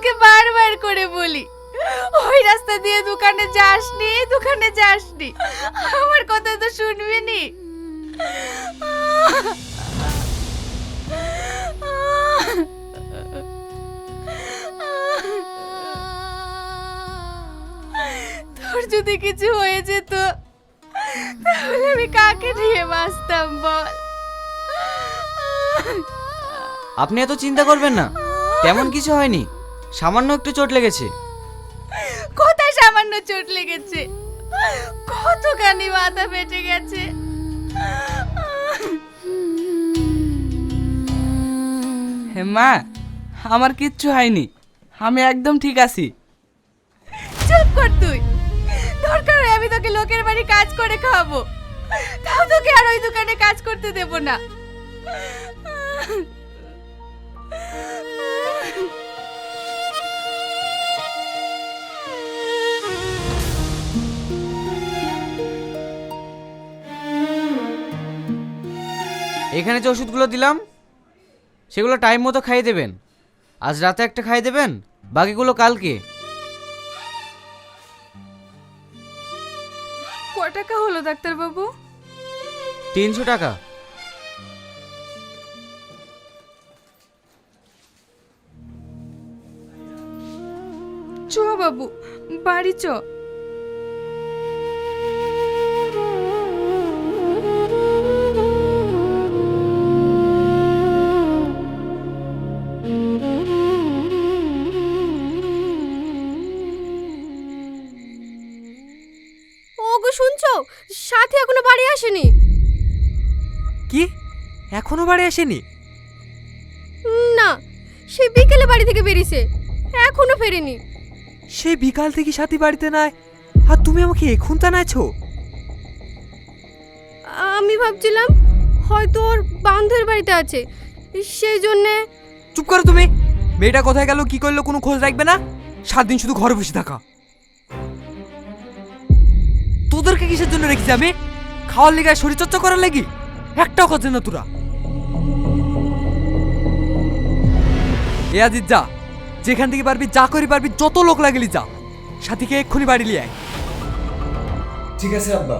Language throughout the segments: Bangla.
ওকে বারবার করে বলি ওই রাস্তা দিয়ে দোকানে যাসনি, দোকানে যাসনি। আমার কথা তো শুনবি নি। তোর যদি কিছু হয়ে যেত তাহলে আমি কাকে নিয়ে বাঁচতাম বল? আপনি এত চিন্তা করবেন না, তেমন কিছু হয়নি, সামান্য একটু চোট লেগেছে। কোথায় সামান্য চোট লেগেছে? কতখানি মাথা ফেটে গেছে। হে মা, আমার কিচ্ছু হয়নি, আমি একদম ঠিক আছি। চুপ কর তুই। দরকার হয় আমি তোকে লোকের বাড়ি কাজ করে খাওয়াবো, তাও তোকে আর ওই দোকানে কাজ করতে দেব না। এখানে যে ওষুধগুলো দিলাম সেগুলো টাইম মতো খাইয়ে দেবেন। আজ রাতে একটা খাইয়ে দেবেন, বাকিগুলো কালকে। ক টাকা হলো ডাক্তার বাবু? 300 টাকা। চ বাবু, বাড়ি চ। ওগো শুনছো, সাথী এখনো বাড়ি আসেনি। কি এখনো বাড়ি আসেনি? না, সে বিকেলে বাড়ি থেকে বেরিয়েছে, এখনো ফেরেনি। সেই বিকাল থেকে সাথী বাড়িতে নাই, আর তুমি আমাকে এখন জানাইছো? আমি ভাবছিলাম হয়তো ওর বান্ধবের বাড়িতে আছে, সেই জন্যে। চুপ করো তুমি। মেয়েটা কোথায় গেল, কি করলো, কোনো খোঁজ রাখবে না? 7 দিন শুধু ঘরে বসে থাকা। তোদেরকে কিসের জন্য রেখেছি আমি? খাওয়ার লেগে, শরীর চর্চা করার লাগি? একটাও কাজ না তোরা। এ আজিজ যা, যেখান থেকে পারবি যা করি পারবি, যত লোক লাগেলি যা, সাথীকে এক্ষুনি বাড়ি নিয়ে আয়। ঠিক আছে আব্বা।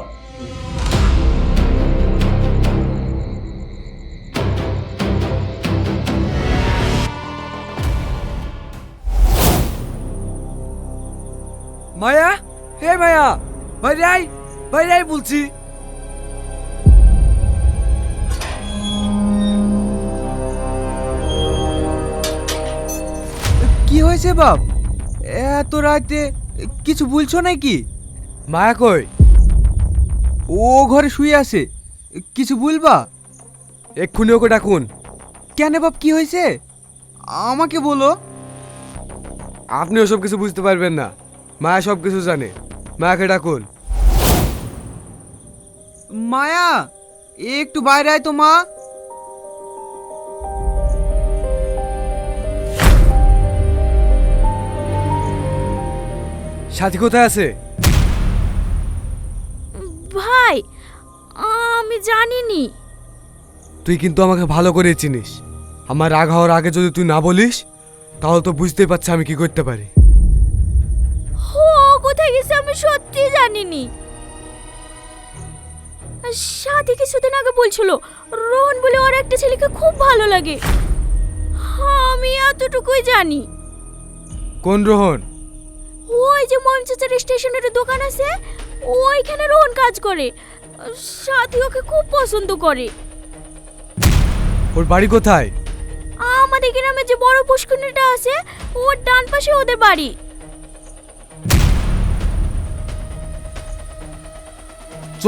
মায়া, হে মায়া, বাইরে আয়, বাইরে আয় বলছি। কি হয়েছে বাপ? এত রাতে কিছু বলছো নাকি? মায়া কই? ও ঘরে শুয়ে আছে, কিছু বলবা? এক্ষুনি ওকে ডাকুন। কেন বাপ, কি হয়েছে? আমাকে বলো। আপনি ওসব কিছু বুঝতে পারবেন না, মায়া সব কিছু জানে। মায়াকে ডাকুন। মায়া, একটু বাইরে আয় তো মা। সাথী কোথায় আছে? ভাই, আমি জানিনি। তুই কিন্তু আমাকে ভালো করে চিনিস। আমার রাগ হওয়ার আগে যদি তুই না বলিস, তাহলে তো বুঝতেই পারছি আমি কি করতে পারি। ও কোথায় গেছে আমি সত্যি জানিনি। সাথী কিছুদিন আগে বলছিল রোহন বলে ওর একটা ছেলেকে খুব ভালো লাগে। আমি এতটুকুই জানি। কোন রোহন? ওই যে মঞ্চাচার স্টেশনের দোকান আছে, ওইখানে রোহন কাজ করে। সাথী ওকে খুব পছন্দ করে। ওর বাড়ি কোথায়? আমাদের গ্রামে যে বড় পুষ্করিণীটা আছে, ওর ডান পাশে ওদের বাড়ি। চ।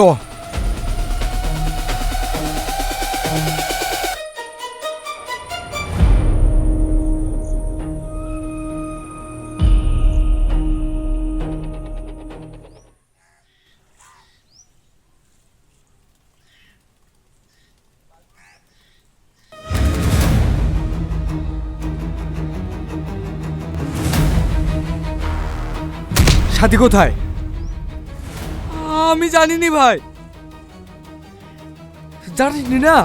সাথী কোথায়? আমি জানিনি ভাই। জানিনি না?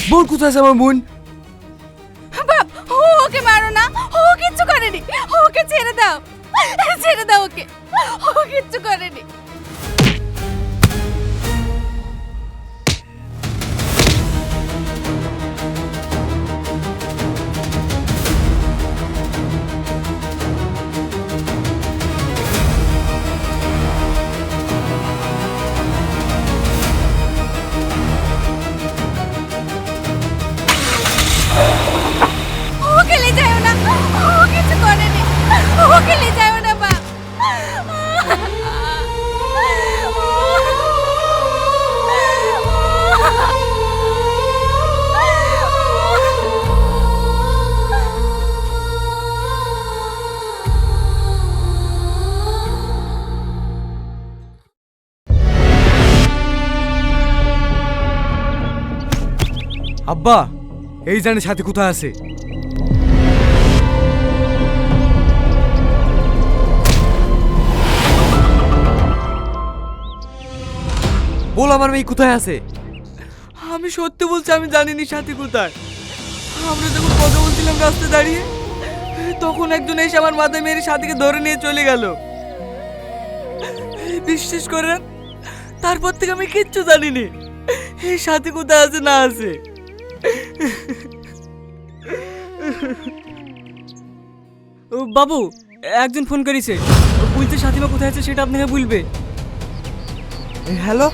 বোন কোথায় আছে আমার বোন? বাপ, ওকে মারো না, ও কিচ্ছু করেনি, ওকে দাও, ছেড়ে দাও ওকে, ও কিচ্ছু করেনি। ওকে নিয়ে যাও না, ও কিছু করেনি, ওকে নিয়ে যাও না মা। আব্বা, এই জানে সাথে কোথায় আছে? বল আমার মেয়ে কোথায় আছে? আমি সত্যি বলছি, আমি জানিনি সাথী কোথায়। আমরা যখন কথা বলছিলাম রাস্তায় দাঁড়িয়ে, তখন একজন এসে আমার মাথায় মেরে সাথীকে ধরে নিয়ে চলে গেল। বিশ্বাস করেন, তারপর থেকে আমি কিচ্ছু জানিনি এই সাথী কোথায় আছে না আছে। বাবু, একজন ফোন করেছে, বলছে সাথীমা কোথায় আছে সেটা আপনাকে বলবে। হ্যালো,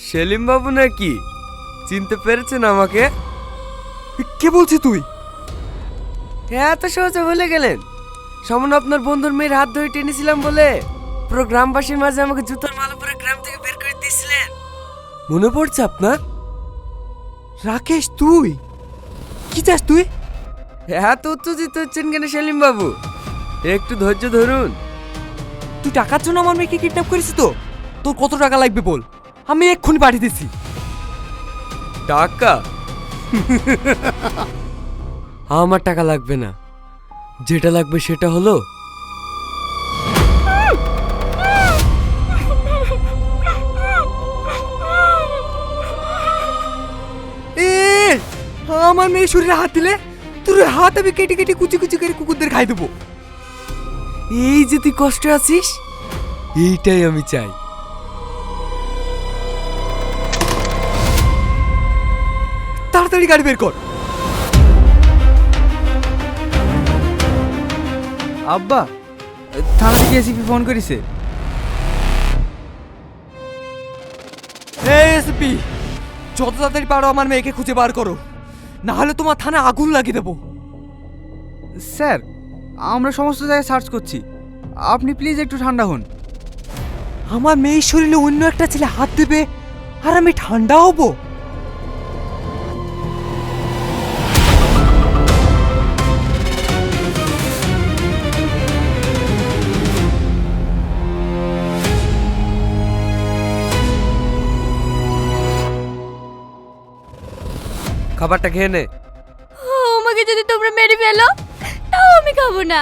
সেলিম বাবু নাকি? চিনতে পেরেছেন আমাকে? কে বলছিস তুই? হ্যাঁ, তো সহজে ভুলে গেলেন। সামান্য আপনার বন্ধুর মেয়ের হাত ধরে টেনেছিলাম বলে পুরো গ্রামবাসীর মাঝে আমাকে জুতোর মালা পরে গ্রাম থেকে বের করে দিয়েছিলেন। মনে পড়ছে আপনার? রাকেশ, তুই কি চাস তুই? এত উত্তেজিত হচ্ছেন কেন সেলিম বাবু? একটু ধৈর্য ধরুন। তুই টাকার জন্য আমার মেয়েকে কিডন্যাপ করেছিস তো? তোর কত টাকা লাগবে বল, আমি এক্ষুনি পাঠিয়ে দিচ্ছি। টাকা? আমার টাকা লাগবে না, যেটা লাগবে সেটা হলো আমার মেয়ে শরীরে হাত দিলে তোর হাত আমি কেটে কেটে কুচি কুচি করে কুকুরদের খাই দেবো। এই যে তুই কষ্ট আছিস, এইটাই আমি চাই। তাড়াতাড়ি গাড়ি বের কর। আব্বা, থানা থেকে এসিপি ফোন করেছে। এসপি, যত তাড়াতাড়ি পারো আমার মেয়েকে খুঁজে বার করো, না হলে তোমার থানায় আগুন লাগিয়ে দেবো। স্যার, আমরা সমস্ত জায়গায় সার্চ করছি, আপনি প্লিজ একটু ঠান্ডা হন। আমার মেয়ের শরীরে অন্য একটা ছেলে হাত দেবে আর আমি ঠান্ডা হব? খাবারটা খেয়ে নে। আমাকে যদি তোমরা মেরে ফেলো তাও আমি খাবো না।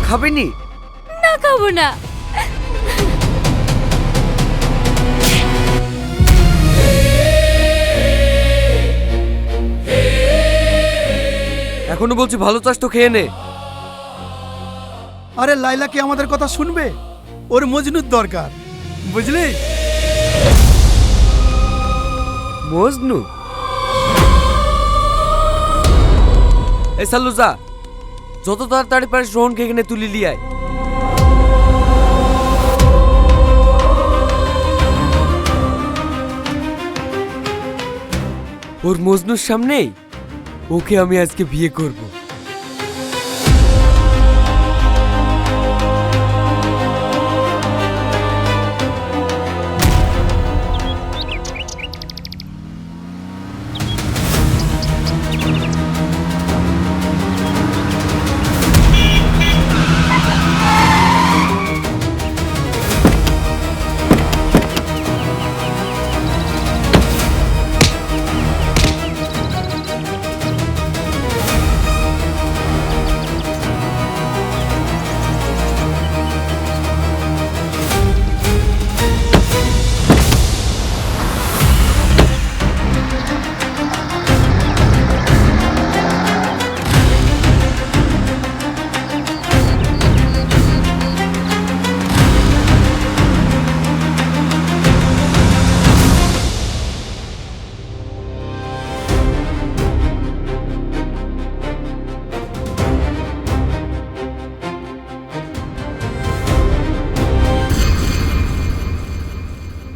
খাবেনি? না, খাবো না। এখনো বলছি ভালো চাস তো খেয়ে নে। আরে লাইলা কি আমাদের কথা শুনবে? ওর মজনুর দরকার, বুঝলি? মজনু? এই সাল্লু যা, যত তাড়াতাড়ি পারিস রোহনকে এখানে তুলে নিয়ে আয়। ওর মজনুর সামনেই ওকে আমি আজকে বিয়ে করব।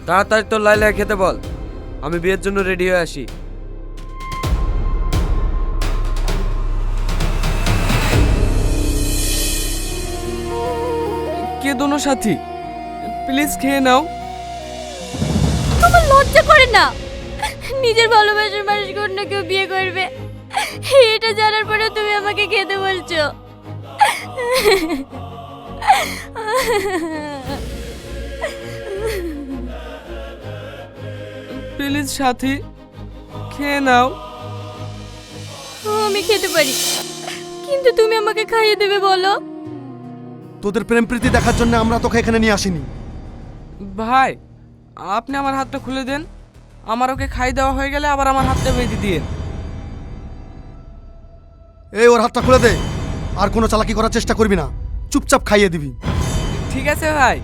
তাড়াতাড়ি তোর লাইলা খেতে বল, আমি বিয়ের জন্য রেডি হয়ে আসি। কে দোনো সাথী, প্লিজ খেয়ে নাও। তোমার লজ্জা করে না? নিজের ভালোবাসার মানুষকে অন্য কেউ বিয়ে করবে, এটা জানার পরে তুমি আমাকে খেতে বলছো। প্লিজ সাথী, খেয়ে নাও। আমি খেতে পারি, কিন্তু তুমি আমাকে খাইয়ে দেবে বলো। তোদের প্রেম প্রীতি দেখার জন্য আমরা তোকে এখানে নিয়ে আসিনি। ভাই, আপনি আমার হাতটা খুলে দেন। আমার ওকে খাই দেওয়া হয়ে গেলে আবার আমার হাতটা বেঁধে দিয়ে। এই ওর হাতটা খুলে দে, আর কোনো চালাকি করার চেষ্টা করবি না, চুপচাপ খাইয়ে দিবি। ঠিক আছে ভাই।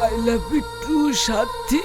I love you too, Sathi.